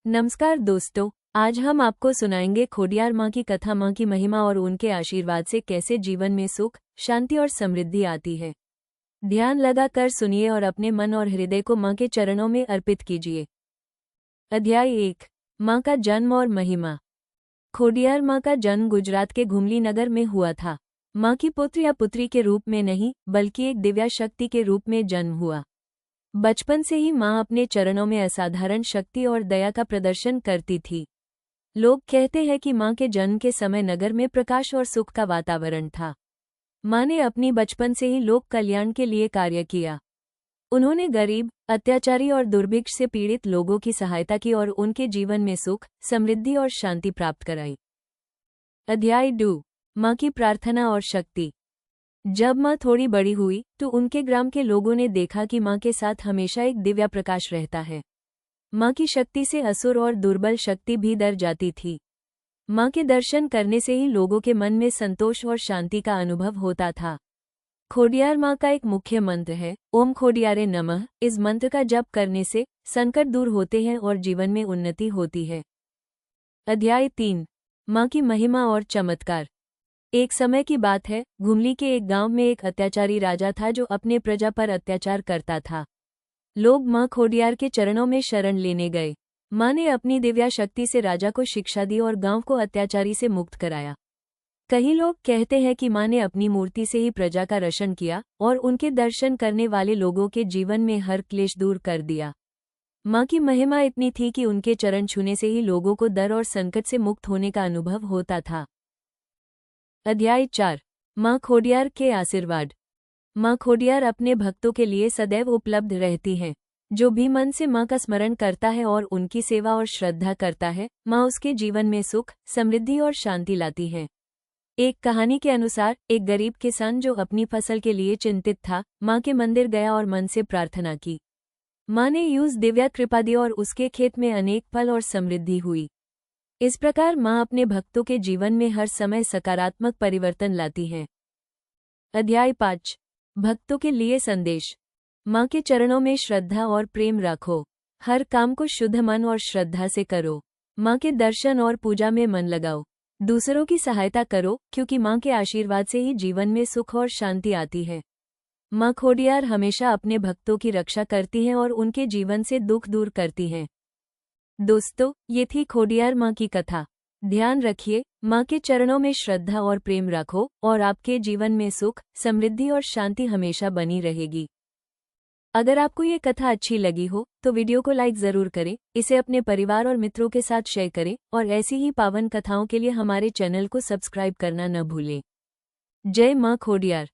नमस्कार दोस्तों, आज हम आपको सुनाएंगे खोडियार माँ की कथा। माँ की महिमा और उनके आशीर्वाद से कैसे जीवन में सुख, शांति और समृद्धि आती है। ध्यान लगाकर सुनिए और अपने मन और हृदय को माँ के चरणों में अर्पित कीजिए। अध्याय 1। माँ का जन्म और महिमा। खोडियार माँ का जन्म गुजरात के घुमली नगर में हुआ था। माँ की पुत्र या पुत्री के रूप में नहीं, बल्कि एक दिव्या शक्ति के रूप में जन्म हुआ। बचपन से ही माँ अपने चरणों में असाधारण शक्ति और दया का प्रदर्शन करती थी। लोग कहते हैं कि माँ के जन्म के समय नगर में प्रकाश और सुख का वातावरण था। माँ ने अपनी बचपन से ही लोक कल्याण के लिए कार्य किया। उन्होंने गरीब, अत्याचारी और दुर्भिक्ष से पीड़ित लोगों की सहायता की और उनके जीवन में सुख, समृद्धि और शांति प्राप्त कराई। अध्याय 2। माँ की प्रार्थना और शक्ति। जब माँ थोड़ी बड़ी हुई तो उनके ग्राम के लोगों ने देखा कि माँ के साथ हमेशा एक दिव्या प्रकाश रहता है। माँ की शक्ति से असुर और दुर्बल शक्ति भी डर जाती थी। माँ के दर्शन करने से ही लोगों के मन में संतोष और शांति का अनुभव होता था। खोडियार माँ का एक मुख्य मंत्र है, ओम खोडियारे नमः। इस मंत्र का जप करने से संकट दूर होते हैं और जीवन में उन्नति होती है। अध्याय 3। माँ की महिमा और चमत्कार। एक समय की बात है, घुमली के एक गांव में एक अत्याचारी राजा था जो अपने प्रजा पर अत्याचार करता था। लोग माँ खोडियार के चरणों में शरण लेने गए। माँ ने अपनी दिव्या शक्ति से राजा को शिक्षा दी और गांव को अत्याचारी से मुक्त कराया। कई लोग कहते हैं कि माँ ने अपनी मूर्ति से ही प्रजा का रक्षण किया और उनके दर्शन करने वाले लोगों के जीवन में हर क्लेश दूर कर दिया। माँ की महिमा इतनी थी कि उनके चरण छूने से ही लोगों को डर और संकट से मुक्त होने का अनुभव होता था। अध्याय 4। माँ खोडियार के आशीर्वाद। माँ खोडियार अपने भक्तों के लिए सदैव उपलब्ध रहती हैं। जो भी मन से माँ का स्मरण करता है और उनकी सेवा और श्रद्धा करता है, माँ उसके जीवन में सुख, समृद्धि और शांति लाती है। एक कहानी के अनुसार एक गरीब किसान जो अपनी फसल के लिए चिंतित था, माँ के मंदिर गया और मन से प्रार्थना की। माँ ने यूं दिव्या कृपा दी और उसके खेत में अनेक फल और समृद्धि हुई। इस प्रकार माँ अपने भक्तों के जीवन में हर समय सकारात्मक परिवर्तन लाती है। अध्याय 5। भक्तों के लिए संदेश। माँ के चरणों में श्रद्धा और प्रेम रखो। हर काम को शुद्ध मन और श्रद्धा से करो। माँ के दर्शन और पूजा में मन लगाओ। दूसरों की सहायता करो, क्योंकि माँ के आशीर्वाद से ही जीवन में सुख और शांति आती है। माँ खोडियार हमेशा अपने भक्तों की रक्षा करती हैं और उनके जीवन से दुख दूर करती हैं। दोस्तों, ये थी खोडियार माँ की कथा। ध्यान रखिए, माँ के चरणों में श्रद्धा और प्रेम रखो और आपके जीवन में सुख, समृद्धि और शांति हमेशा बनी रहेगी। अगर आपको ये कथा अच्छी लगी हो तो वीडियो को लाइक जरूर करें, इसे अपने परिवार और मित्रों के साथ शेयर करें और ऐसी ही पावन कथाओं के लिए हमारे चैनल को सब्सक्राइब करना न भूलें। जय माँ खोडियार।